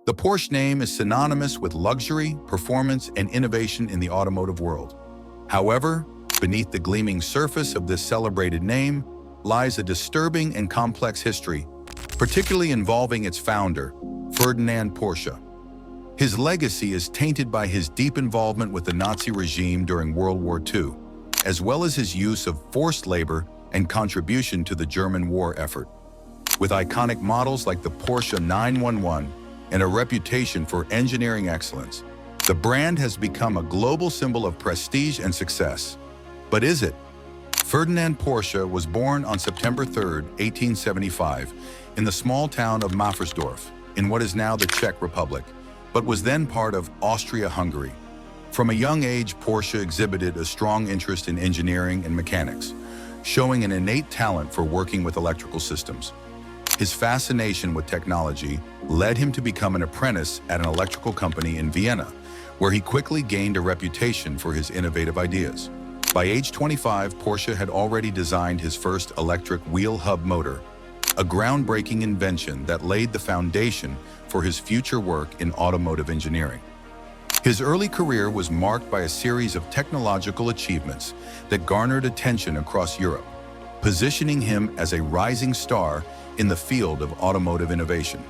The Porsche name is synonymous with luxury, performance, and innovation in the automotive world. However, beneath the gleaming surface of this celebrated name lies a disturbing and complex history, particularly involving its founder, Ferdinand Porsche. His legacy is tainted by his deep involvement with the Nazi regime during World War II, as well as his use of forced labor and contribution to the German war effort. With iconic models like the Porsche 911 and a reputation for engineering excellence, the brand has become a global symbol of prestige and success. But is it? Ferdinand Porsche was born on September 3, 1875, in the small town of Maffersdorf, in what is now the Czech Republic, but was then part of Austria-Hungary. From a young age, Porsche exhibited a strong interest in engineering and mechanics, showing an innate talent for working with electrical systems. His fascination with technology led him to become an apprentice at an electrical company in Vienna, where he quickly gained a reputation for his innovative ideas. By age 25, Porsche had already designed his first electric wheel hub motor, a groundbreaking invention that laid the foundation for his future work in automotive engineering. His early career was marked by a series of technological achievements that garnered attention across Europe, positioning him as a rising star in the field of automotive innovation.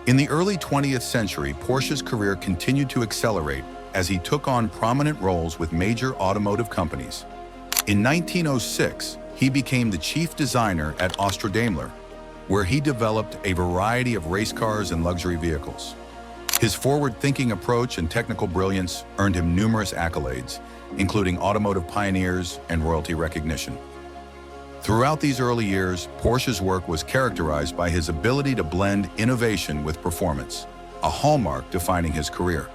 In the early 20th century, Porsche's career continued to accelerate as he took on prominent roles with major automotive companies. In 1906, he became the chief designer at Austro-Daimler, where he developed a variety of race cars and luxury vehicles. His forward-thinking approach and technical brilliance earned him numerous accolades, including automotive pioneers and royalty recognition. Throughout these early years, Porsche's work was characterized by his ability to blend innovation with performance, a hallmark defining his career.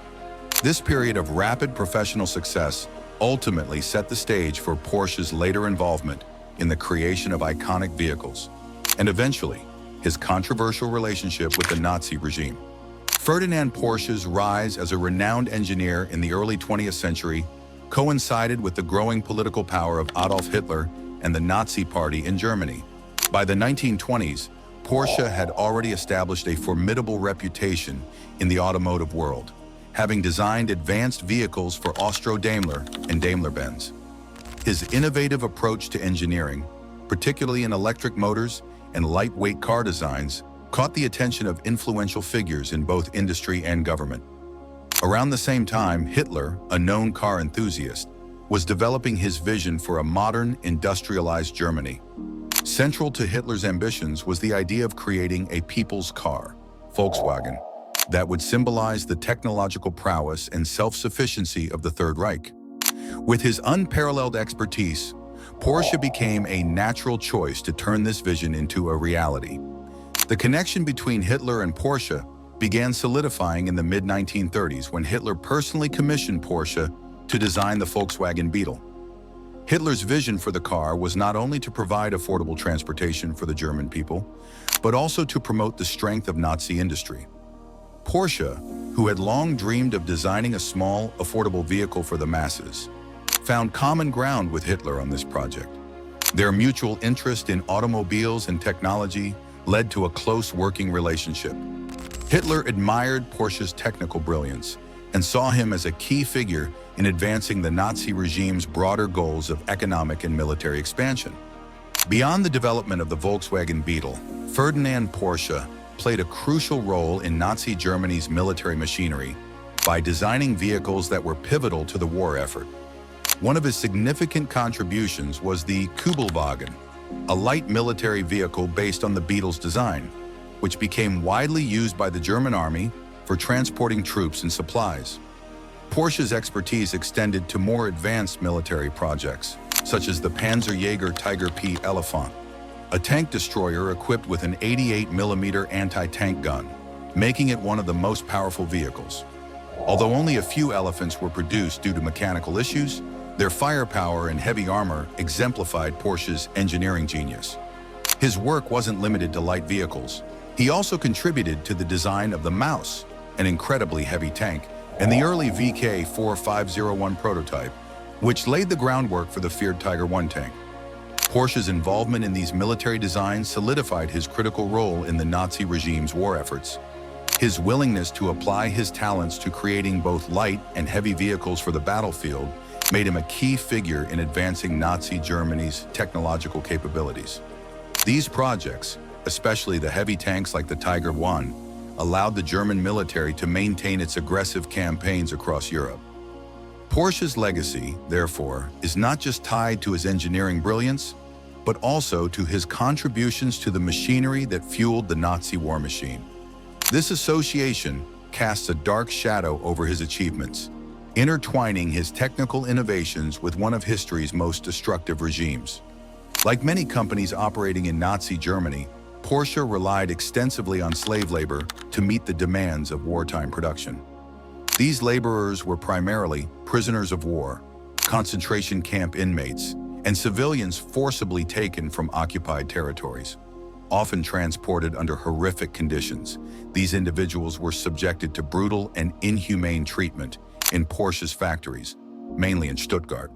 This period of rapid professional success ultimately set the stage for Porsche's later involvement in the creation of iconic vehicles, and eventually, his controversial relationship with the Nazi regime. Ferdinand Porsche's rise as a renowned engineer in the early 20th century coincided with the growing political power of Adolf Hitler and the Nazi Party in Germany. By the 1920s, Porsche had already established a formidable reputation in the automotive world, having designed advanced vehicles for Austro-Daimler and Daimler-Benz. His innovative approach to engineering, particularly in electric motors and lightweight car designs, caught the attention of influential figures in both industry and government. Around the same time, Hitler, a known car enthusiast, was developing his vision for a modern, industrialized Germany. Central to Hitler's ambitions was the idea of creating a people's car, Volkswagen, that would symbolize the technological prowess and self-sufficiency of the Third Reich. With his unparalleled expertise, Porsche became a natural choice to turn this vision into a reality. The connection between Hitler and Porsche began solidifying in the mid-1930s when Hitler personally commissioned Porsche to design the Volkswagen Beetle. Hitler's vision for the car was not only to provide affordable transportation for the German people, but also to promote the strength of Nazi industry. Porsche, who had long dreamed of designing a small, affordable vehicle for the masses, found common ground with Hitler on this project. Their mutual interest in automobiles and technology led to a close working relationship. Hitler admired Porsche's technical brilliance and saw him as a key figure in advancing the Nazi regime's broader goals of economic and military expansion. Beyond the development of the Volkswagen Beetle, Ferdinand Porsche played a crucial role in Nazi Germany's military machinery by designing vehicles that were pivotal to the war effort. One of his significant contributions was the Kübelwagen, a light military vehicle based on the Beetle's design, which became widely used by the German army for transporting troops and supplies. Porsche's expertise extended to more advanced military projects, such as the Panzerjäger Tiger P Elefant, a tank destroyer equipped with an 88mm anti-tank gun, making it one of the most powerful vehicles. Although only a few Elephants were produced due to mechanical issues, their firepower and heavy armor exemplified Porsche's engineering genius. His work wasn't limited to light vehicles. He also contributed to the design of the Maus, an incredibly heavy tank, and the early VK4501 prototype, which laid the groundwork for the feared Tiger I tank. Porsche's involvement in these military designs solidified his critical role in the Nazi regime's war efforts. His willingness to apply his talents to creating both light and heavy vehicles for the battlefield made him a key figure in advancing Nazi Germany's technological capabilities. These projects, especially the heavy tanks like the Tiger I, allowed the German military to maintain its aggressive campaigns across Europe. Porsche's legacy, therefore, is not just tied to his engineering brilliance, but also to his contributions to the machinery that fueled the Nazi war machine. This association casts a dark shadow over his achievements, intertwining his technical innovations with one of history's most destructive regimes. Like many companies operating in Nazi Germany, Porsche relied extensively on slave labor to meet the demands of wartime production. These laborers were primarily prisoners of war, concentration camp inmates, and civilians forcibly taken from occupied territories. Often transported under horrific conditions, these individuals were subjected to brutal and inhumane treatment in Porsche's factories, mainly in Stuttgart.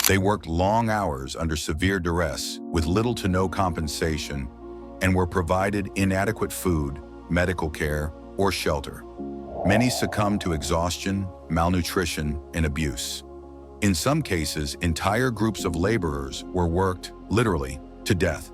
They worked long hours under severe duress with little to no compensation and were provided inadequate food, medical care, or shelter. Many succumbed to exhaustion, malnutrition, and abuse. In some cases, entire groups of laborers were worked, literally, to death,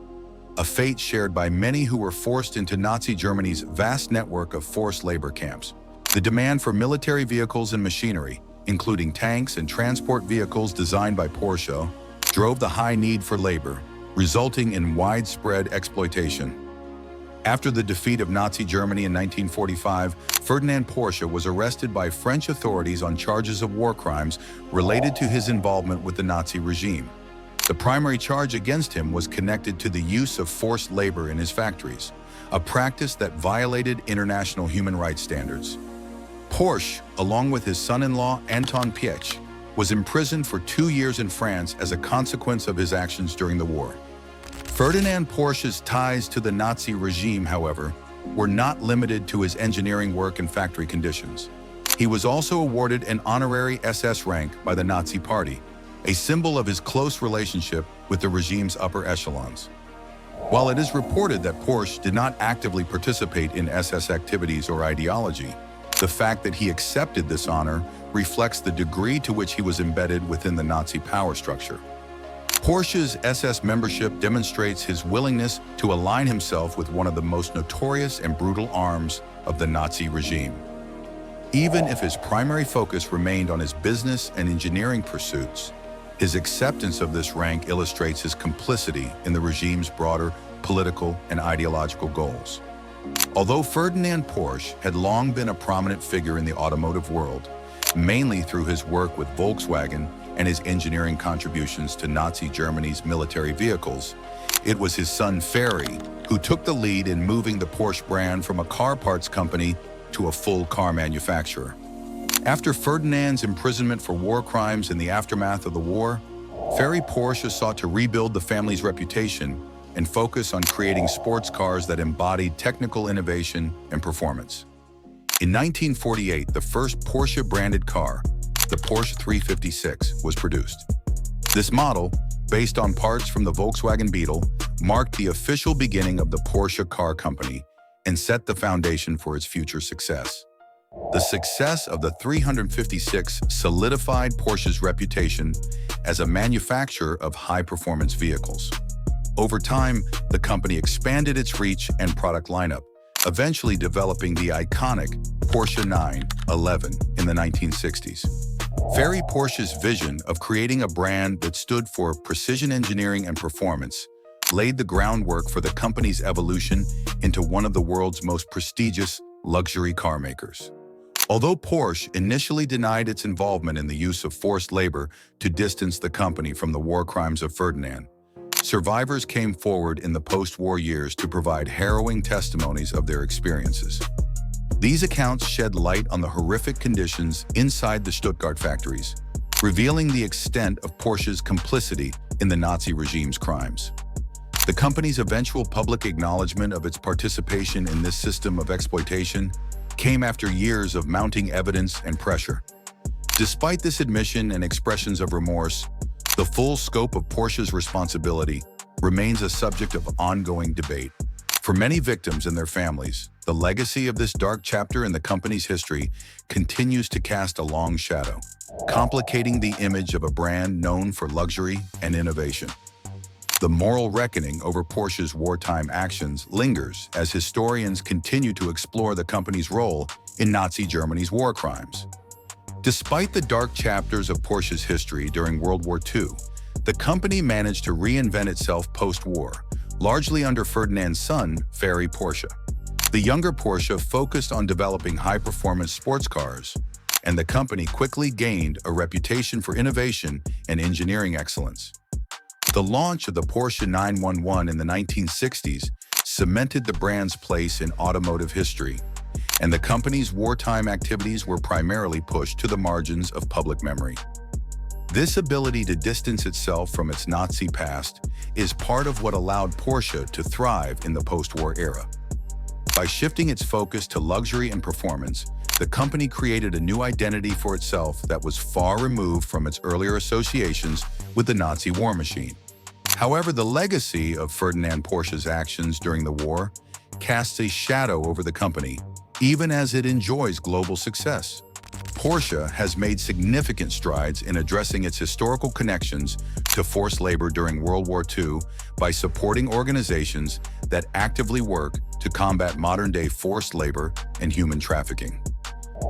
a fate shared by many who were forced into Nazi Germany's vast network of forced labor camps. The demand for military vehicles and machinery, including tanks and transport vehicles designed by Porsche, drove the high need for labor, resulting in widespread exploitation. After the defeat of Nazi Germany in 1945, Ferdinand Porsche was arrested by French authorities on charges of war crimes related to his involvement with the Nazi regime. The primary charge against him was connected to the use of forced labor in his factories, a practice that violated international human rights standards. Porsche, along with his son-in-law Anton Piech, was imprisoned for 2 years in France as a consequence of his actions during the war. Ferdinand Porsche's ties to the Nazi regime, however, were not limited to his engineering work and factory conditions. He was also awarded an honorary SS rank by the Nazi Party, a symbol of his close relationship with the regime's upper echelons. While it is reported that Porsche did not actively participate in SS activities or ideology, the fact that he accepted this honor reflects the degree to which he was embedded within the Nazi power structure. Porsche's SS membership demonstrates his willingness to align himself with one of the most notorious and brutal arms of the Nazi regime. Even if his primary focus remained on his business and engineering pursuits, his acceptance of this rank illustrates his complicity in the regime's broader political and ideological goals. Although Ferdinand Porsche had long been a prominent figure in the automotive world, mainly through his work with Volkswagen and his engineering contributions to Nazi Germany's military vehicles, it was his son Ferry who took the lead in moving the Porsche brand from a car parts company to a full car manufacturer. After Ferdinand's imprisonment for war crimes in the aftermath of the war, Ferry Porsche sought to rebuild the family's reputation and focus on creating sports cars that embodied technical innovation and performance. In 1948, the first Porsche-branded car, the Porsche 356, was produced. This model, based on parts from the Volkswagen Beetle, marked the official beginning of the Porsche car company and set the foundation for its future success. The success of the 356 solidified Porsche's reputation as a manufacturer of high-performance vehicles. Over time, the company expanded its reach and product lineup, eventually developing the iconic Porsche 911 in the 1960s. Ferry Porsche's vision of creating a brand that stood for precision engineering and performance laid the groundwork for the company's evolution into one of the world's most prestigious luxury car makers. Although Porsche initially denied its involvement in the use of forced labor to distance the company from the war crimes of Ferdinand, survivors came forward in the post-war years to provide harrowing testimonies of their experiences. These accounts shed light on the horrific conditions inside the Stuttgart factories, revealing the extent of Porsche's complicity in the Nazi regime's crimes. The company's eventual public acknowledgement of its participation in this system of exploitation came after years of mounting evidence and pressure. Despite this admission and expressions of remorse, the full scope of Porsche's responsibility remains a subject of ongoing debate. For many victims and their families, the legacy of this dark chapter in the company's history continues to cast a long shadow, complicating the image of a brand known for luxury and innovation. The moral reckoning over Porsche's wartime actions lingers as historians continue to explore the company's role in Nazi Germany's war crimes. Despite the dark chapters of Porsche's history during World War II, the company managed to reinvent itself post-war, largely under Ferdinand's son, Ferry Porsche. The younger Porsche focused on developing high-performance sports cars, and the company quickly gained a reputation for innovation and engineering excellence. The launch of the Porsche 911 in the 1960s cemented the brand's place in automotive history, and the company's wartime activities were primarily pushed to the margins of public memory. This ability to distance itself from its Nazi past is part of what allowed Porsche to thrive in the post-war era. By shifting its focus to luxury and performance, the company created a new identity for itself that was far removed from its earlier associations with the Nazi war machine. However, the legacy of Ferdinand Porsche's actions during the war casts a shadow over the company, even as it enjoys global success. Porsche has made significant strides in addressing its historical connections to forced labor during World War II by supporting organizations that actively work to combat modern-day forced labor and human trafficking.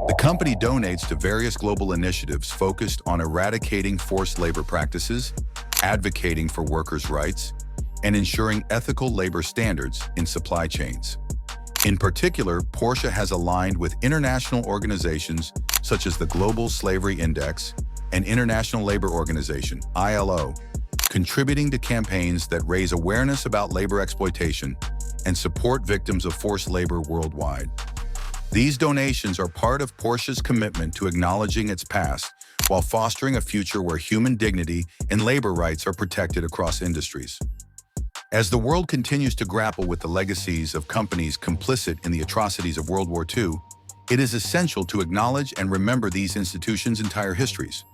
The company donates to various global initiatives focused on eradicating forced labor practices, advocating for workers' rights, and ensuring ethical labor standards in supply chains. In particular, Porsche has aligned with international organizations such as the Global Slavery Index and International Labor Organization, ILO, contributing to campaigns that raise awareness about labor exploitation and support victims of forced labor worldwide. These donations are part of Porsche's commitment to acknowledging its past while fostering a future where human dignity and labor rights are protected across industries. As the world continues to grapple with the legacies of companies complicit in the atrocities of World War II, it is essential to acknowledge and remember these institutions' entire histories.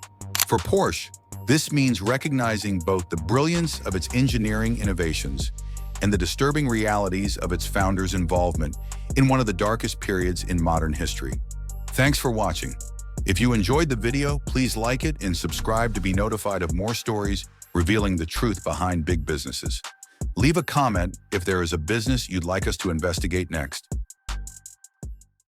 For Porsche, this means recognizing both the brilliance of its engineering innovations and the disturbing realities of its founders' involvement in one of the darkest periods in modern history. Thanks for watching. If you enjoyed the video, please like it and subscribe to be notified of more stories revealing the truth behind big businesses. Leave a comment if there is a business you'd like us to investigate next.